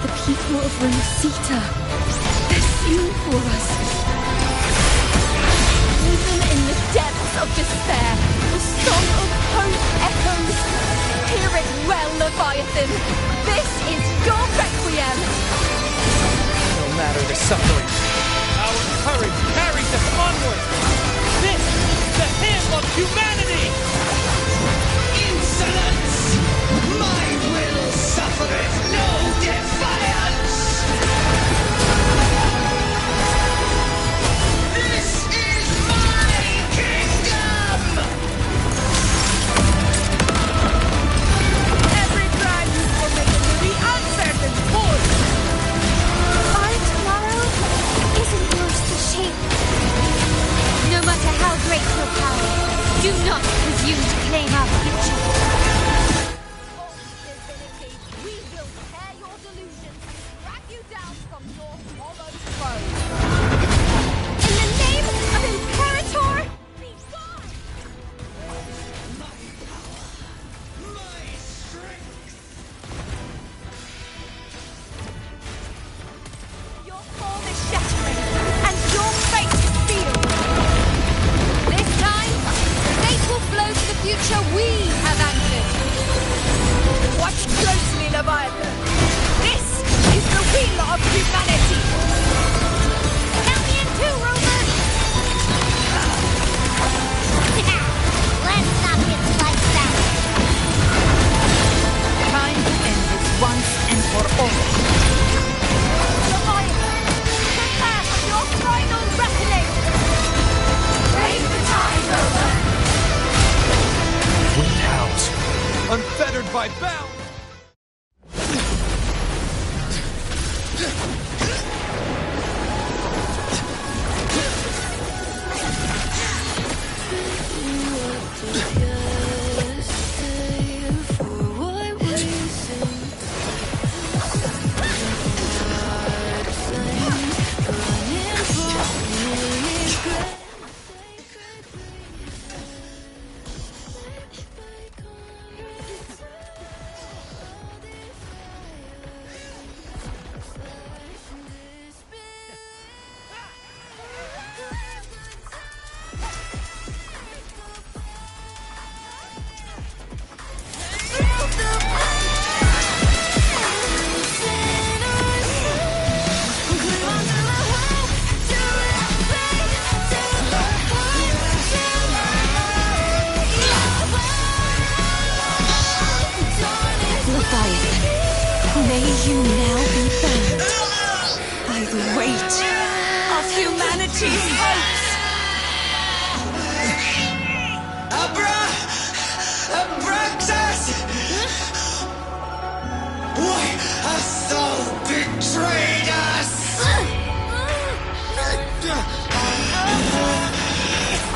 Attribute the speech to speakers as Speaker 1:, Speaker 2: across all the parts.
Speaker 1: the people of Rinascita. They're singing for us. Even in the depths of despair, the song of hope echoes. Hear it well, Leviathan. This is your requiem.
Speaker 2: No matter the suffering, our courage carries us onward. This is the hymn of humanity.
Speaker 3: Insolence! My will suffereth no defiance! This is my kingdom!
Speaker 1: Every crime you committed will be answered in court. Our tomorrow isn't yours to shape. No matter how great your power, do not presume to claim our future. We will tear your delusions and drag you down from your hollow throne. In the name of Imperator, be gone!
Speaker 3: My power, my strength!
Speaker 1: Your form is shattering, and your fate is sealed. This time, fate will flow to the future we have anchored. Watch closely, Leviathan. This is the will of humanity. Count me in two, Rover. Let's not get sliced out. Time to end this once and for all. Leviathan, prepare for your final reckoning. Raise the tide, Rover.
Speaker 2: Wind howls, unfettered by bounds.
Speaker 1: May you now be bound by the weight of humanity's hopes.
Speaker 3: Abraxas! Why hast thou betrayed us?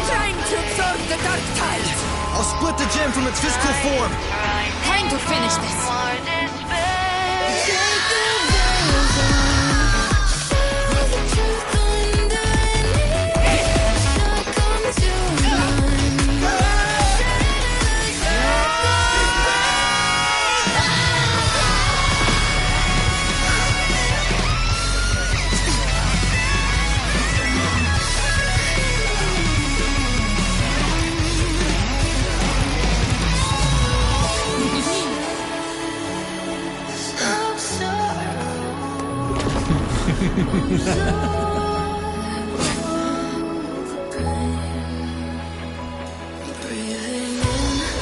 Speaker 1: Trying to absorb the dark tides.
Speaker 2: I'll split the gem from its physical form.
Speaker 1: Time to finish this.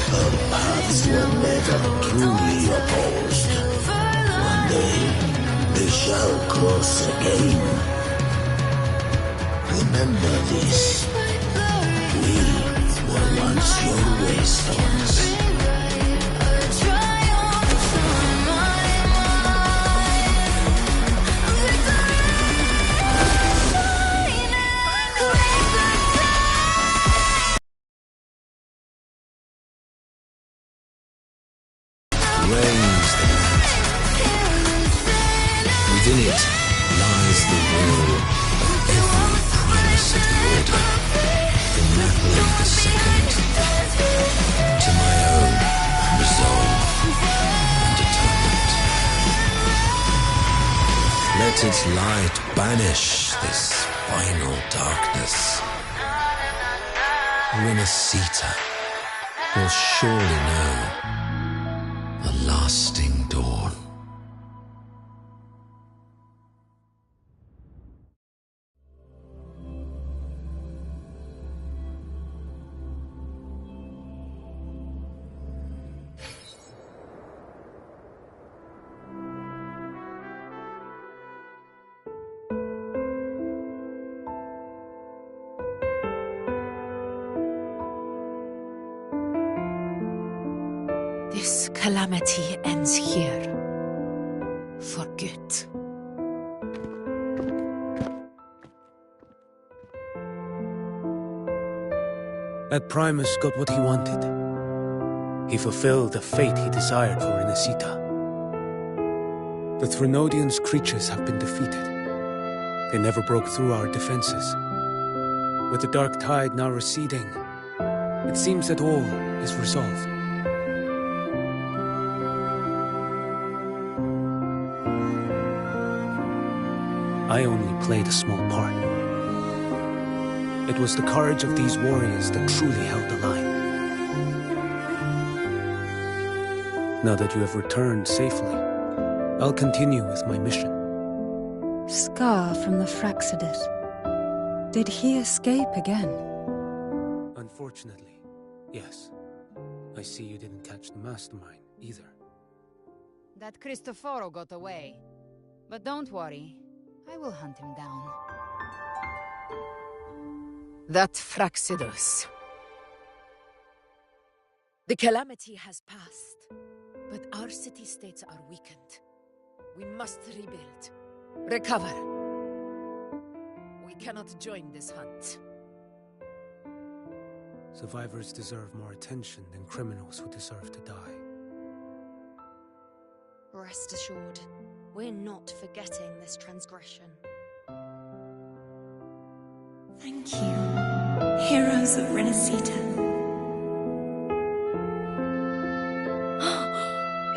Speaker 4: Our paths were never truly opposed. One day, they shall cross again. Remember this. We were once your waystones.
Speaker 5: Reigns the night. Within it lies the will of every prince of the order, from Napoli the Second to my own resolve and atonement. Let its light banish this final darkness. Rinascita will surely know the lasting dawn.
Speaker 6: This calamity ends here. For good.
Speaker 2: That Primus got what he wanted. He fulfilled the fate he desired for Rinascita. The Threnodians' creatures have been defeated. They never broke through our defenses. With the dark tide now receding, it seems that all is resolved. I only played a small part. It was the courage of these warriors that truly held the line. Now that you have returned safely, I'll continue with my mission.
Speaker 7: Scar from the Fraxidus. Did he escape again?
Speaker 2: Unfortunately, yes. I see you didn't catch the mastermind either.
Speaker 8: That Cristoforo got away. But don't worry, I will hunt him down.
Speaker 6: That Fraxidus. The calamity has passed, but our city-states are weakened. We must rebuild. Recover. We cannot join this hunt.
Speaker 2: Survivors deserve more attention than criminals who deserve to die.
Speaker 9: Rest assured, we're not forgetting this transgression.
Speaker 10: Thank you, heroes of Rinascita.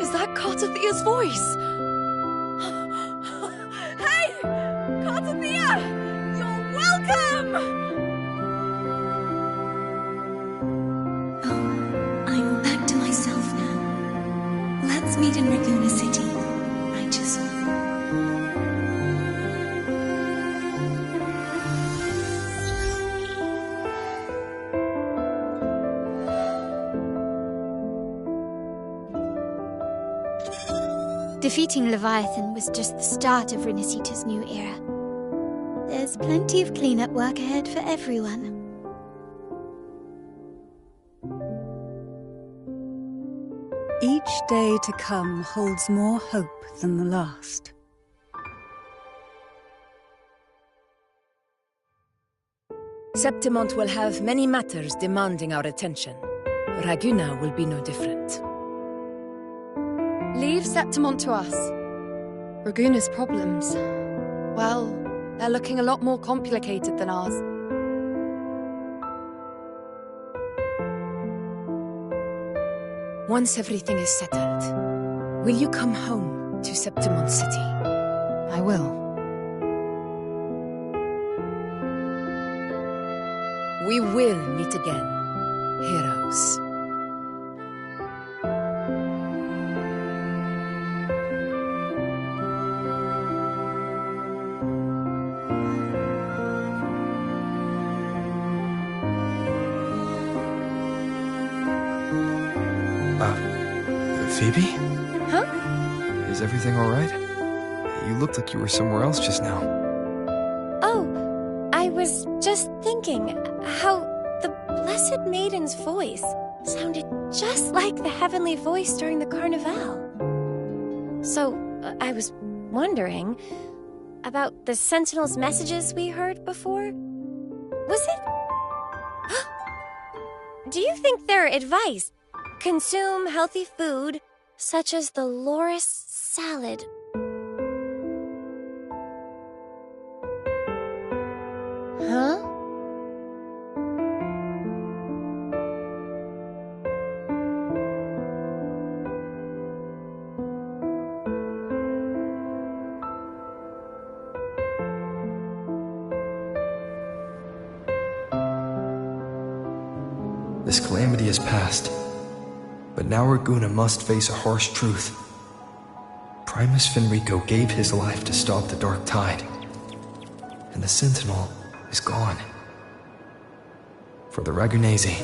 Speaker 9: Is that Cartathia's voice? Hey! Cartathia! You're welcome!
Speaker 10: Oh, I'm back to myself now. Let's meet in Laguna City, righteous one.
Speaker 11: Defeating Leviathan was just the start of Rinascita's new era. There's plenty of cleanup work ahead for everyone.
Speaker 7: Each day to come holds more hope than the last.
Speaker 6: Septimont will have many matters demanding our attention. Raguna will be no different.
Speaker 1: Leave Septimont to us. Raguna's problems, well, they're looking a lot more complicated than ours.
Speaker 6: Once everything is settled, will you come home to Septimont City?
Speaker 8: I will.
Speaker 6: We will meet again, heroes.
Speaker 12: Phoebe?
Speaker 9: Huh?
Speaker 12: Is everything all right? You looked like you were somewhere else just now.
Speaker 11: Oh, I was just thinking how the Blessed Maiden's voice sounded just like the heavenly voice during the Carnival. So, I was wondering about the Sentinel's messages we heard before. Was it? Do you think their advice? Consume healthy food, such as the Loris salad. Huh?
Speaker 12: This calamity has passed, but now Raguna must face a harsh truth. Primus Fenrico gave his life to stop the Dark Tide, and the Sentinel is gone. For the Ragunesi,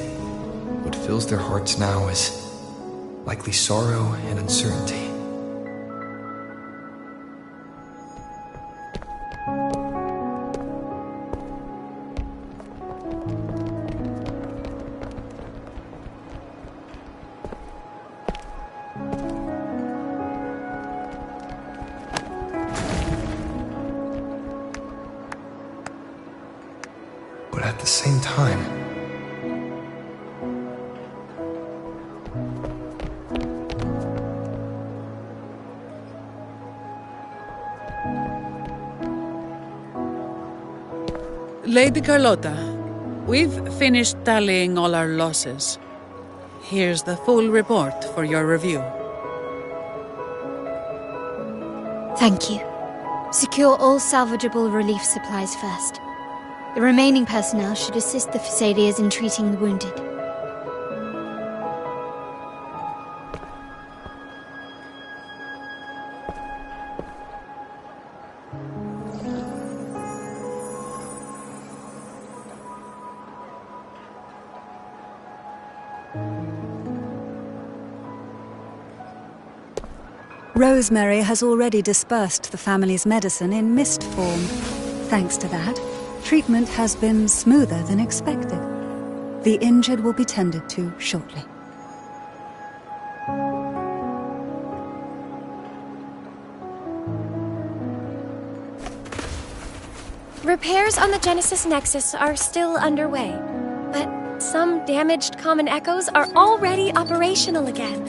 Speaker 12: what fills their hearts now is likely sorrow and uncertainty. But at the same time,
Speaker 13: Lady Carlotta, we've finished tallying all our losses. Here's the full report for your review.
Speaker 1: Thank you. Secure all salvageable relief supplies first. The remaining personnel should assist the Phasaelians in treating the wounded.
Speaker 7: Rosemary has already dispersed the family's medicine in mist form. Thanks to that, treatment has been smoother than expected. The injured will be tended to shortly.
Speaker 11: Repairs on the Genesis Nexus are still underway, but some damaged common echoes are already operational again.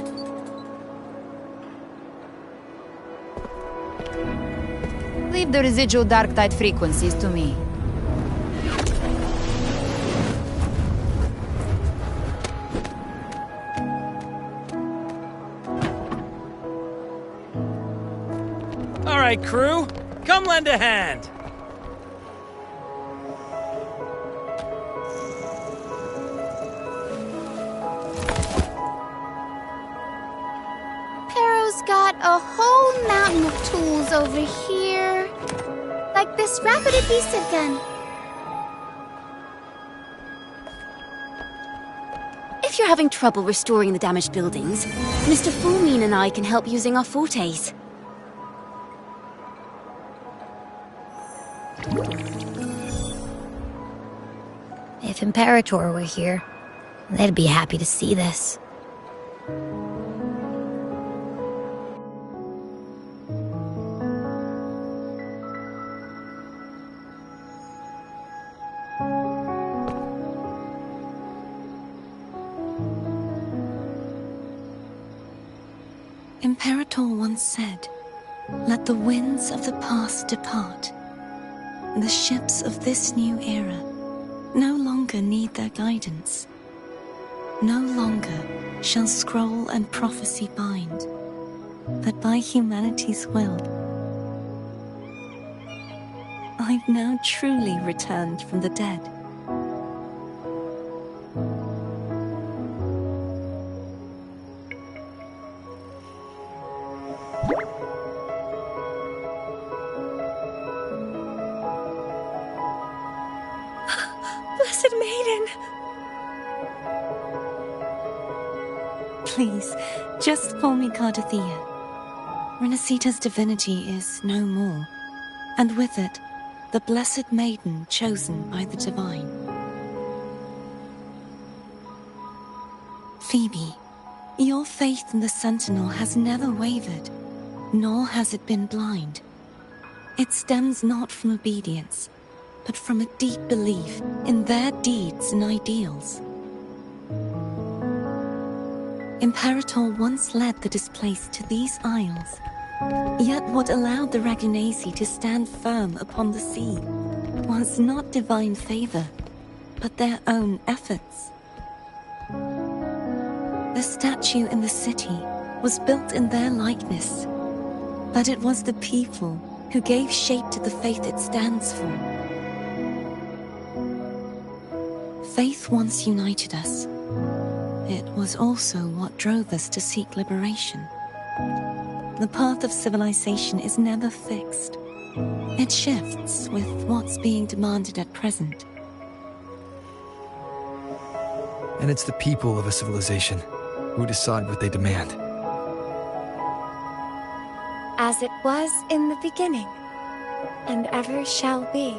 Speaker 8: Leave the residual dark tide frequencies to me.
Speaker 14: All right, crew, come lend a hand.
Speaker 1: Pero's got a whole mountain of tools over here. Like this rapid adhesive gun.
Speaker 15: If you're having trouble restoring the damaged buildings, Mr. Fulmine and I can help using our fortes.
Speaker 1: If Imperator were here, they'd be happy to see this.
Speaker 10: Imperator once said, "Let the winds of the past depart. The ships of this new era no longer need their guidance. No longer shall scroll and prophecy bind, but by humanity's will. I've now truly returned from the dead."
Speaker 11: Blessed Maiden!
Speaker 10: Please, just call me Cardothea. Rinascita's divinity is no more, and with it, the Blessed Maiden chosen by the Divine. Phoebe, your faith in the Sentinel has never wavered, nor has it been blind. It stems not from obedience, but from a deep belief in their deeds and ideals. Imperator once led the displaced to these isles, yet what allowed the Ragunesi to stand firm upon the sea was not divine favor, but their own efforts. The statue in the city was built in their likeness, but it was the people who gave shape to the faith it stands for. Faith once united us, it was also what drove us to seek liberation. The path of civilization is never fixed. It shifts with what's being demanded at present.
Speaker 12: And it's the people of a civilization who decide what they demand.
Speaker 11: As it was in the beginning, and ever shall be.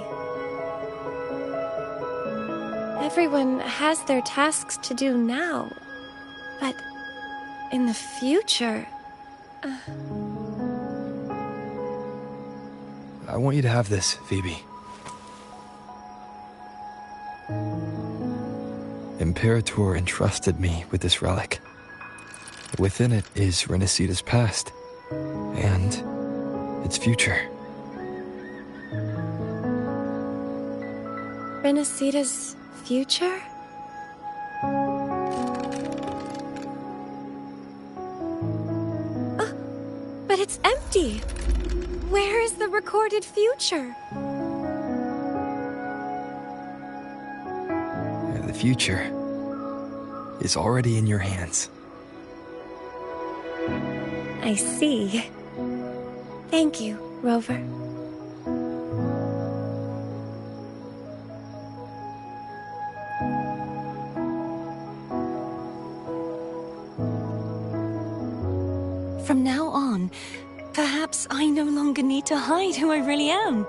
Speaker 11: Everyone has their tasks to do now, but in the future...
Speaker 12: I want you to have this, Phoebe. Imperator entrusted me with this relic. Within it is Rinascita's past, and its future.
Speaker 11: Rinascita's future? Oh, but it's empty! Where is the recorded future?
Speaker 12: The future is already in your hands.
Speaker 11: I see. Thank you, Rover.
Speaker 10: From now on, perhaps I no longer need to hide who I really am.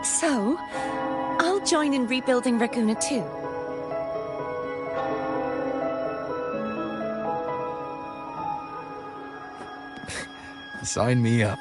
Speaker 10: So, I'll join in rebuilding Raguna too.
Speaker 12: Sign me up.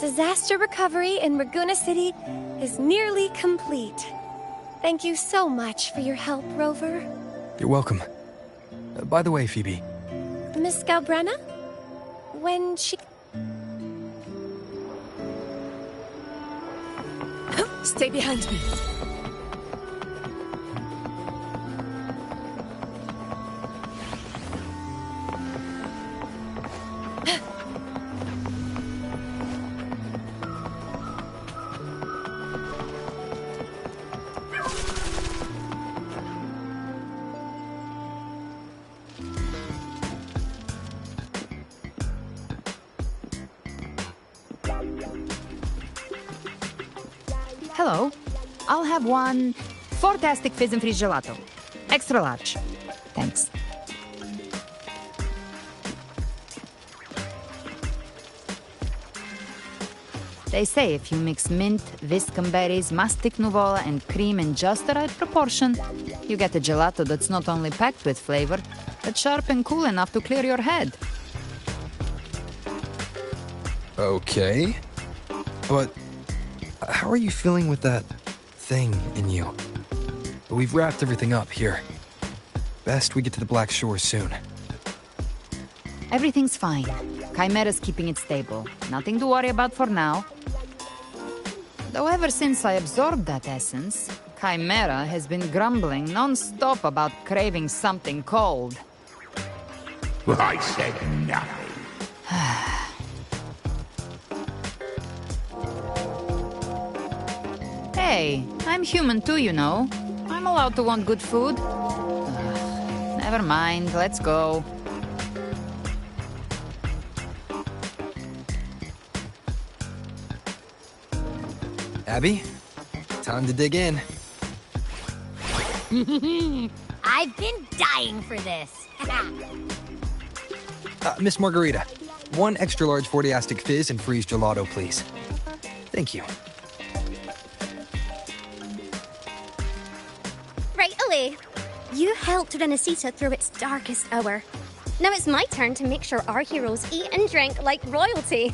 Speaker 11: Disaster recovery in Raguna City is nearly complete. Thank you so much for your help, Rover.
Speaker 12: You're welcome. By the way, Phoebe.
Speaker 11: Miss Galbrenna? When she...
Speaker 6: Stay behind me.
Speaker 8: Hello. I'll have one fantastic fizz and freeze gelato. Extra large. Thanks. They say if you mix mint, viscum berries, mastic nuvola, and cream in just the right proportion, you get a gelato that's not only packed with flavor, but sharp and cool enough to clear your head.
Speaker 12: Okay. But how are you feeling with that thing in you? We've wrapped everything up here. Best we get to the Black Shore soon.
Speaker 8: Everything's fine. Chimera's keeping it stable. Nothing to worry about for now. Though ever since I absorbed that essence, Chimera has been grumbling non-stop about craving something cold.
Speaker 4: I said nothing.
Speaker 8: Hey, I'm human too, you know. I'm allowed to want good food. Never mind, let's go.
Speaker 12: Abby, time to dig in.
Speaker 16: I've been dying for this.
Speaker 12: Miss Margarita, one extra large 40-astic fizz and freeze gelato, please. Thank you.
Speaker 16: Right away. You helped Rinascita through its darkest hour. Now it's my turn to make sure our heroes eat and drink like royalty.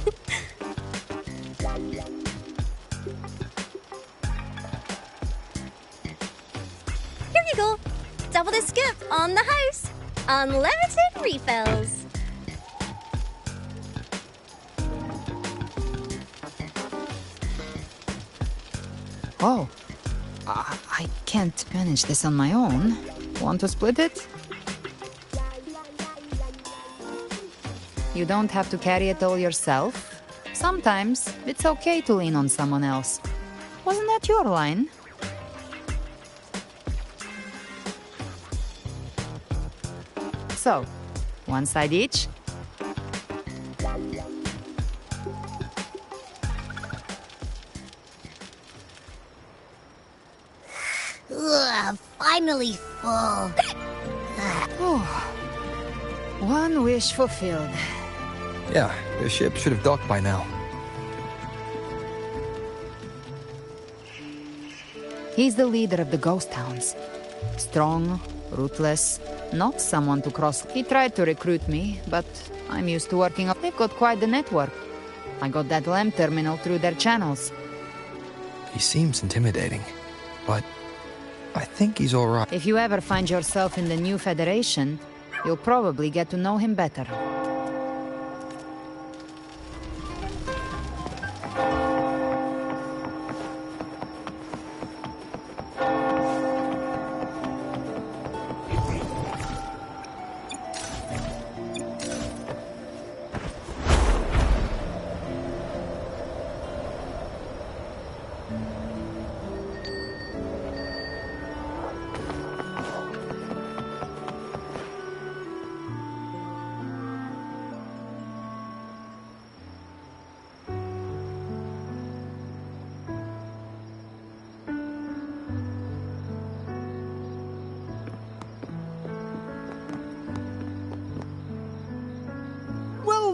Speaker 16: Here you go. Double the scoop on the house. Unlimited refills.
Speaker 8: Oh, I can't manage this on my own. Want to split it? You don't have to carry it all yourself. Sometimes it's okay to lean on someone else. Wasn't that your line? So, one side each?
Speaker 16: Ugh, finally full.
Speaker 8: One wish fulfilled.
Speaker 12: Yeah, the ship should have docked by now.
Speaker 8: He's the leader of the ghost hounds. Strong, ruthless, not someone to cross. He tried to recruit me, but I'm used to working up. They've got quite the network. I got that LEM terminal through their channels.
Speaker 12: He seems intimidating, but I think he's all right.
Speaker 8: If you ever find yourself in the new Federation, you'll probably get to know him better.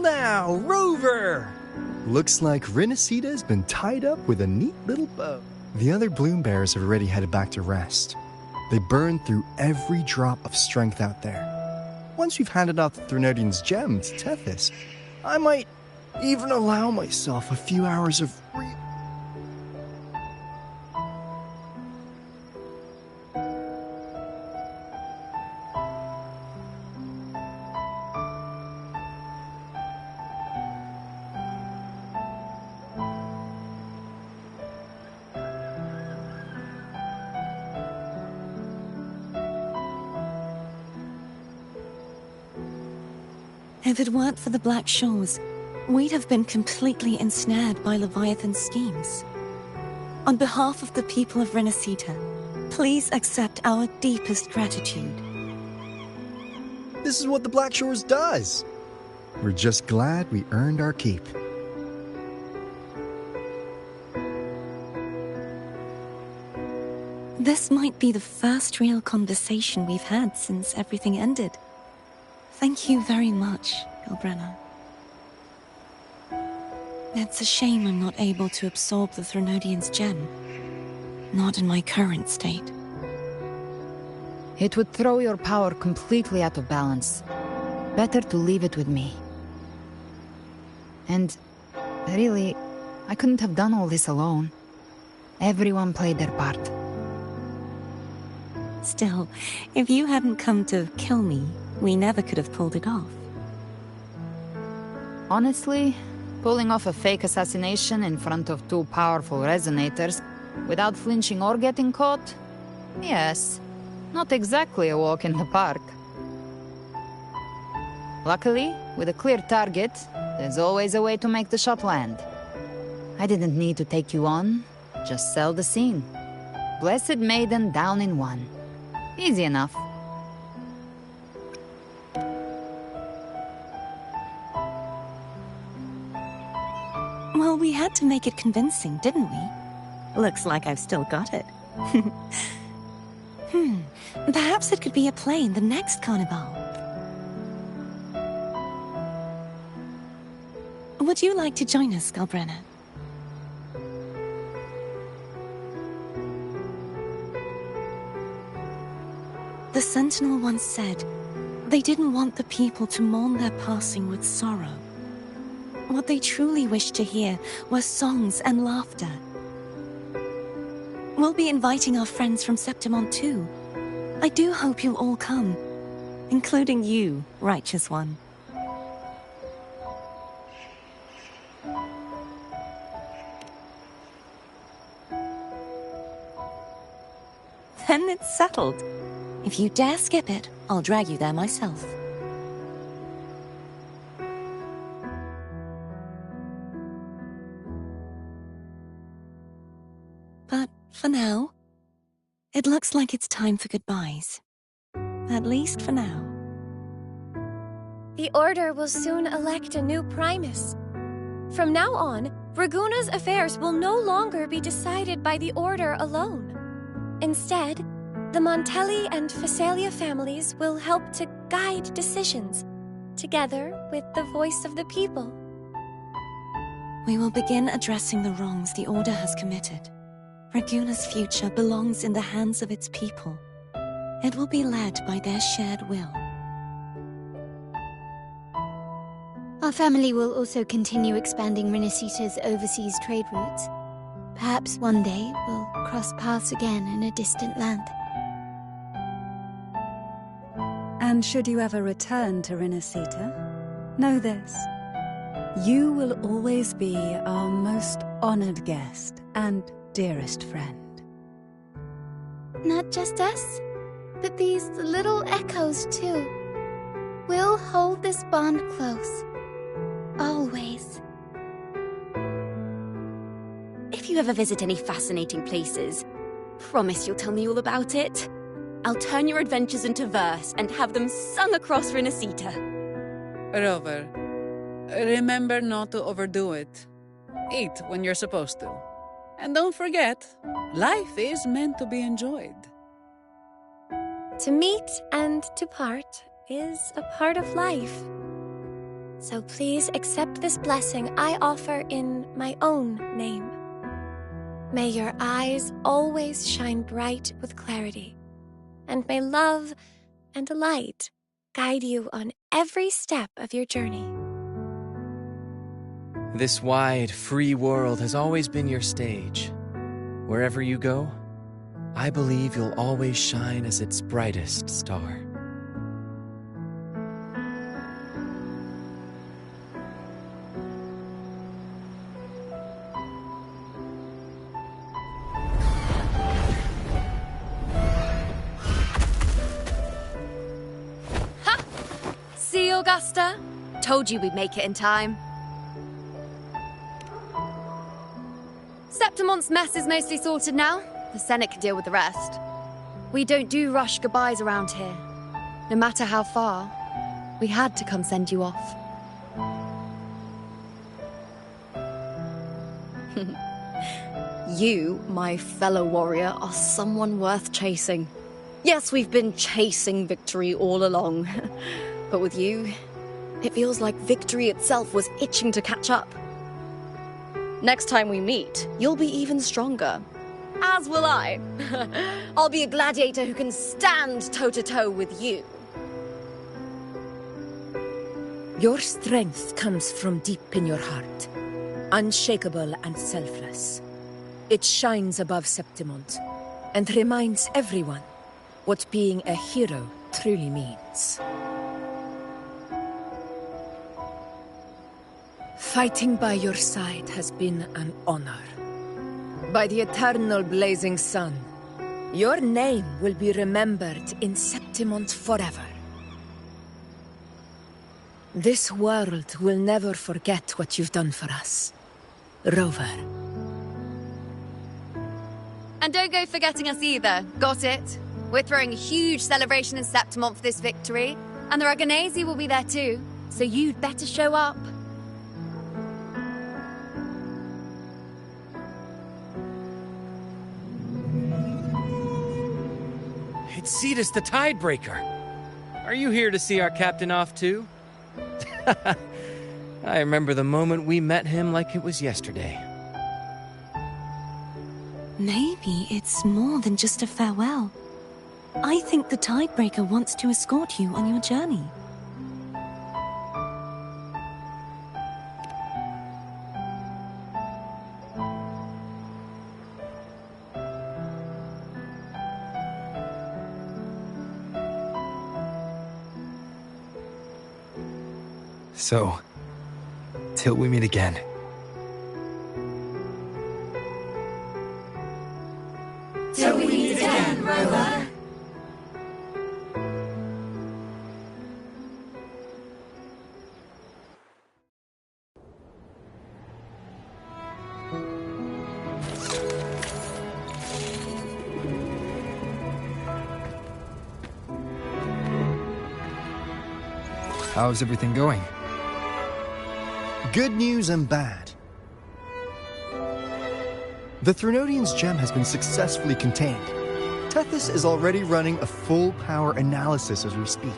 Speaker 17: Now, Rover! Looks like Rinascita's been tied up with a neat little bow. The other bloom bearers have already headed back to rest. They burned through every drop of strength out there. Once we've handed out the Threnodian's gem to Tethys, I might even allow myself a few hours of
Speaker 10: If it weren't for the Black Shores, we'd have been completely ensnared by Leviathan's schemes. On behalf of the people of Rinascita, please accept our deepest gratitude.
Speaker 17: This is what the Black Shores does. We're just glad we earned our keep.
Speaker 10: This might be the first real conversation we've had since everything ended. Thank you very much, Galbrenna. It's a shame I'm not able to absorb the Threnodian's gem. Not in my current state.
Speaker 8: It would throw your power completely out of balance. Better to leave it with me. And, really, I couldn't have done all this alone. Everyone played their part.
Speaker 10: Still, if you hadn't come to kill me, we never could have pulled it off.
Speaker 8: Honestly, pulling off a fake assassination in front of two powerful resonators, without flinching or getting caught? Yes. Not exactly a walk in the park. Luckily, with a clear target, there's always a way to make the shot land. I didn't need to take you on, just sell the scene. Blessed Maiden down in one. Easy enough.
Speaker 10: Well, we had to make it convincing, didn't we? Looks like I've still got it. Perhaps it could be a play in the next carnival. Would you like to join us, Galbrenna? The Sentinel once said, they didn't want the people to mourn their passing with sorrow. What they truly wished to hear were songs and laughter. We'll be inviting our friends from Septimont too. I do hope you'll all come, including you, Righteous One. Then it's settled. If you dare skip it, I'll drag you there myself. But for now, it looks like it's time for goodbyes. At least for now.
Speaker 11: The Order will soon elect a new Primus. From now on, Raguna's affairs will no longer be decided by the Order alone. Instead, the Montelli and Phasalia families will help to guide decisions, together with the voice of the people.
Speaker 10: We will begin addressing the wrongs the Order has committed. Raguna's future belongs in the hands of its people. It will be led by their shared will.
Speaker 15: Our family will also continue expanding Rinascita's overseas trade routes. Perhaps one day we'll cross paths again in a distant land.
Speaker 7: And should you ever return to Rinascita, know this. You will always be our most honored guest and dearest friend.
Speaker 16: Not just us, but these little echoes too. We'll hold this bond close. Always.
Speaker 15: If you ever visit any fascinating places, promise you'll tell me all about it. I'll turn your adventures into verse and have them sung across Rinascita.
Speaker 13: Rover, remember not to overdo it. Eat when you're supposed to. And don't forget, life is meant to be enjoyed.
Speaker 11: To meet and to part is a part of life. So please accept this blessing I offer in my own name. May your eyes always shine bright with clarity, and may love and light guide you on every step of your journey.
Speaker 14: This wide, free world has always been your stage. Wherever you go, I believe you'll always shine as its brightest star.
Speaker 1: See, Augusta? Told you we'd make it in time. Septimon's mess is mostly sorted now. The Senate can deal with the rest. We don't do rush goodbyes around here. No matter how far, we had to come send you off.
Speaker 18: You, my fellow warrior, are someone worth chasing. Yes, we've been chasing victory all along. But with you, it feels like victory itself was itching to catch up. Next time we meet, you'll be even stronger. As will I. I'll be a gladiator who can stand toe-to-toe with you.
Speaker 6: Your strength comes from deep in your heart, unshakable and selfless. It shines above Septimont, and reminds everyone what being a hero truly means. Fighting by your side has been an honor. By the eternal blazing sun, your name will be remembered in Septimont forever. This world will never forget what you've done for us, Rover.
Speaker 1: And don't go forgetting us either, got it? We're throwing a huge celebration in Septimont for this victory, and the Raganesi will be there too, so you'd better show up.
Speaker 14: It's Cetus the Tidebreaker. Are you here to see our captain off too? I remember the moment we met him like it was yesterday.
Speaker 10: Maybe it's more than just a farewell. I think the Tidebreaker wants to escort you on your journey.
Speaker 12: So, till we meet again.
Speaker 3: Till we meet again, Rover.
Speaker 12: How's everything going?
Speaker 17: Good news and bad. The Threnodian's gem has been successfully contained. Tethys is already running a full power analysis as we speak.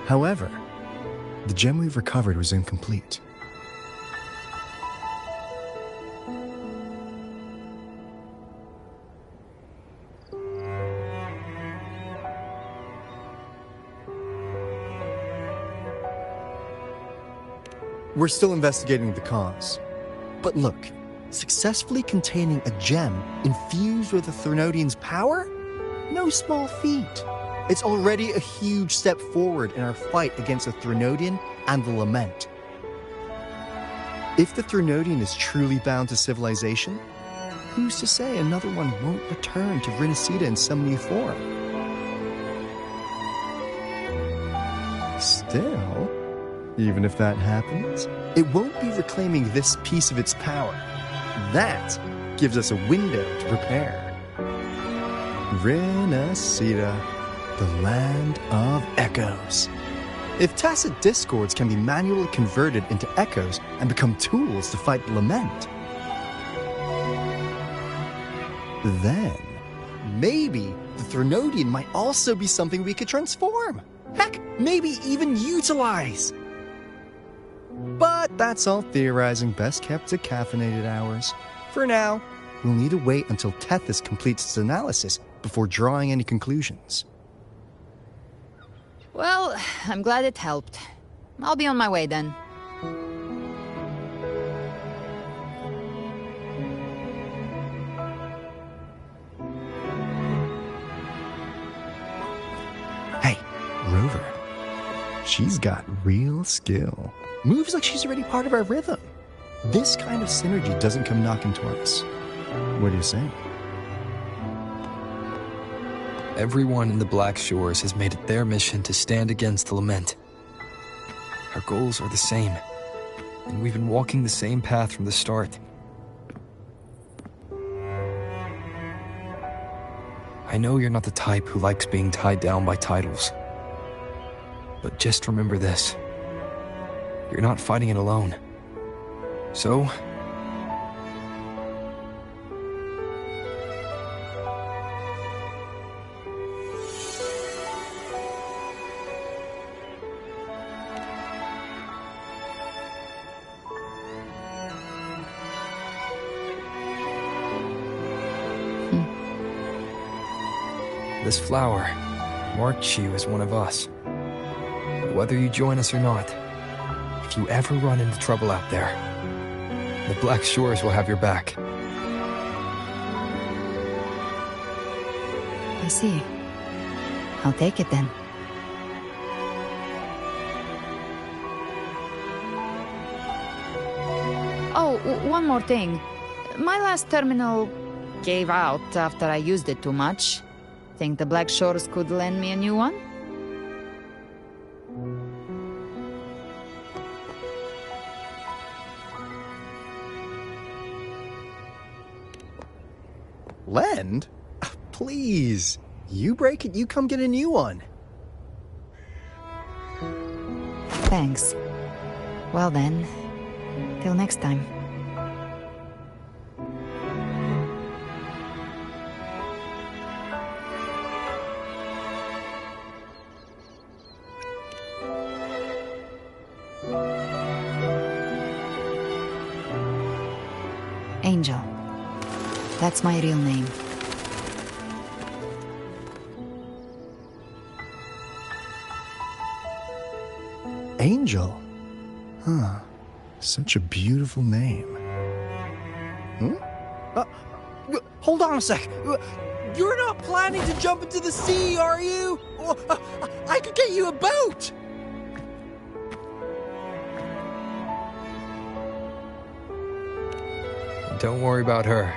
Speaker 17: However, the gem we've recovered was incomplete. We're still investigating the cause. But look, successfully containing a gem infused with the Threnodian's power? No small feat. It's already a huge step forward in our fight against the Threnodian and the Lament. If the Threnodian is truly bound to civilization, who's to say another one won't return to Rinascita in some new form? Still, even if that happens, it won't be reclaiming this piece of its power. That gives us a window to prepare. Rinascita, the land of echoes. If tacit discords can be manually converted into echoes and become tools to fight the Lament, then maybe the Threnodian might also be something we could transform. Heck, maybe even utilize. But that's all theorizing best kept to caffeinated hours. For now, we'll need to wait until Tethys completes its analysis before drawing any conclusions.
Speaker 8: Well, I'm glad it helped. I'll be on my way then.
Speaker 17: She's got real skill. Moves like she's already part of our rhythm. This kind of synergy doesn't come knocking twice. What do you say?
Speaker 12: Everyone in the Black Shores has made it their mission to stand against the Lament. Our goals are the same, and we've been walking the same path from the start. I know you're not the type who likes being tied down by titles. But just remember this. You're not fighting it alone. So... This flower marks you as one of us. Whether you join us or not, if you ever run into trouble out there, the Black Shores will have your back.
Speaker 8: I see. I'll take it then. Oh, one more thing. My last terminal gave out after I used it too much. Think the Black Shores could lend me a new one?
Speaker 17: Lend? Please. You break it, you come get a new one.
Speaker 8: Thanks. Well then, till next time. Angel. That's my real name.
Speaker 17: Angel? Huh. Such a beautiful name.
Speaker 19: Hold on a sec. You're not planning to jump into the sea, are you? I could get you a boat!
Speaker 12: Don't worry about her.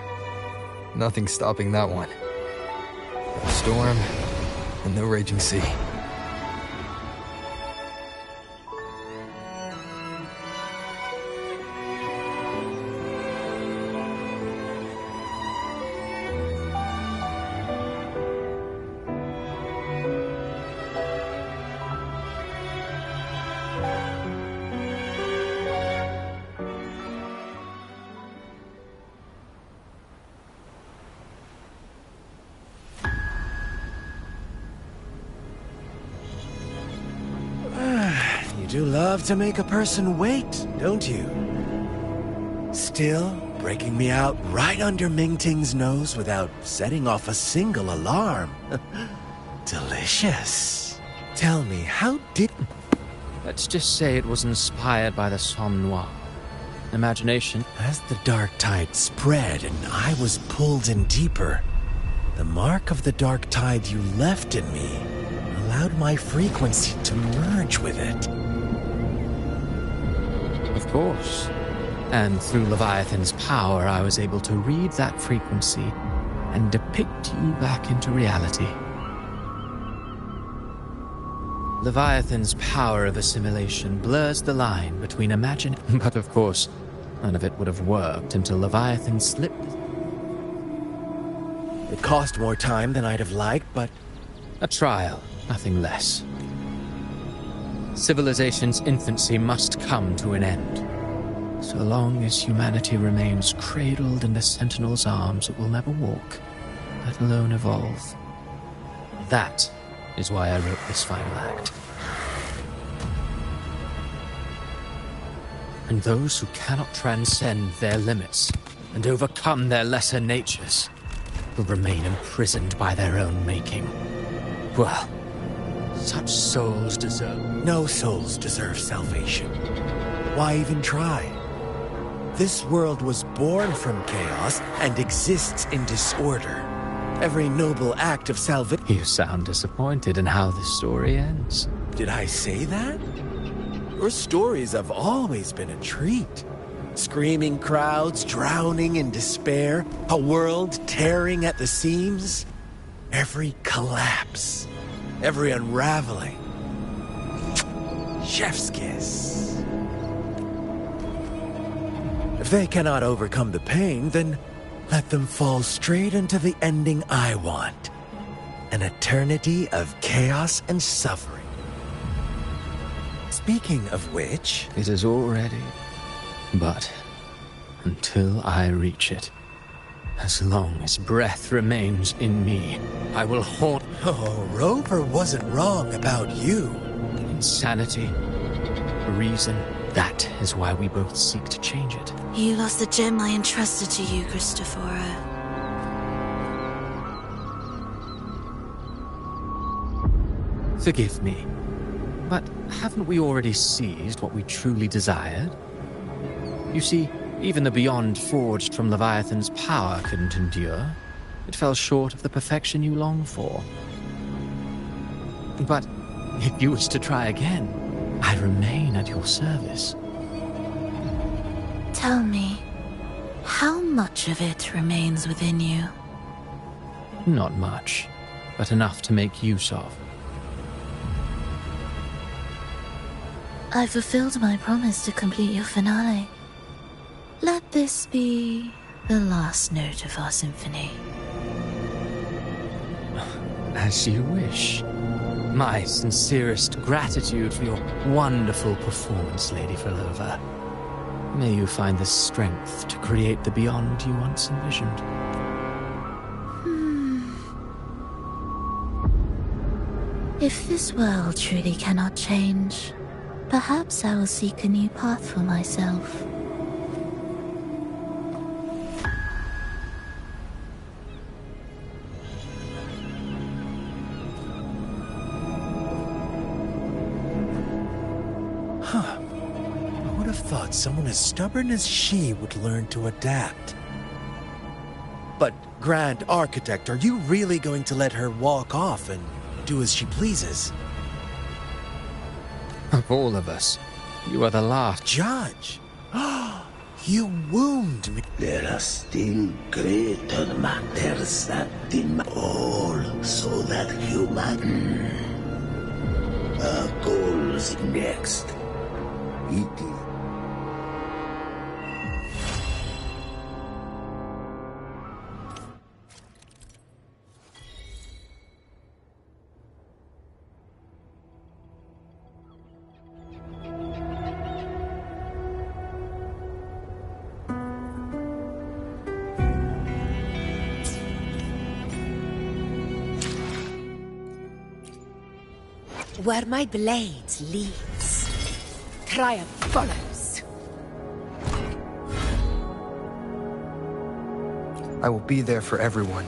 Speaker 12: Nothing's stopping that one. No storm and no raging sea.
Speaker 20: You do love to make a person wait, don't you? Still, breaking me out right under Mingting's nose without setting off a single alarm. Delicious. Tell me, how did...
Speaker 14: Let's just say it was inspired by the Somme Noir. Imagination.
Speaker 20: As the dark tide spread and I was pulled in deeper, the mark of the dark tide you left in me allowed my frequency to merge with it.
Speaker 14: Of course. And through Leviathan's power, I was able to read that frequency and depict you back into reality. Leviathan's power of assimilation blurs the line between but of course, none of it would have worked until Leviathan slipped.
Speaker 20: It cost more time than I'd have liked, but...
Speaker 14: A trial, nothing less. Civilization's infancy must come to an end. So long as humanity remains cradled in the Sentinel's arms, it will never walk, let alone evolve. That is why I wrote this final act. And those who cannot transcend their limits and overcome their lesser natures will remain imprisoned by their own making. Well, such souls deserve...
Speaker 20: No souls deserve salvation. Why even try? This world was born from chaos and exists in disorder. Every noble act of salvation...
Speaker 14: You sound disappointed in how this story ends.
Speaker 20: Did I say that? Your stories have always been a treat. Screaming crowds drowning in despair, a world tearing at the seams. Every collapse, every unraveling. Chef's kiss. If they cannot overcome the pain, then let them fall straight into the ending I want. An eternity of chaos and suffering. Speaking of which...
Speaker 14: It is all ready. But until I reach it, as long as breath remains in me, I will haunt...
Speaker 20: Oh, Rover wasn't wrong about you.
Speaker 14: Insanity, reason, that is why we both seek to change it.
Speaker 10: You lost the gem I entrusted to you, Cristoforo.
Speaker 14: Forgive me, but haven't we already seized what we truly desired? You see, even the beyond forged from Leviathan's power couldn't endure. It fell short of the perfection you long for. But if you wish to try again, I remain at your service.
Speaker 10: Tell me, how much of it remains within you?
Speaker 14: Not much, but enough to make use of.
Speaker 10: I fulfilled my promise to complete your finale. Let this be the last note of our symphony.
Speaker 14: As you wish. My sincerest gratitude for your wonderful performance, Lady Filova. May you find the strength to create the beyond you once envisioned.
Speaker 10: If this world truly cannot change, perhaps I will seek a new path for myself.
Speaker 20: Huh. I would have thought someone as stubborn as she would learn to adapt. But, Grand Architect, are you really going to let her walk off and do as she pleases?
Speaker 14: Of all of us, you are the last.
Speaker 20: Judge! You wound me.
Speaker 4: There are still greater matters that demand all, so that human... Our goals next. It is...
Speaker 6: Where my blade leads, triumph follows.
Speaker 12: I will be there for everyone.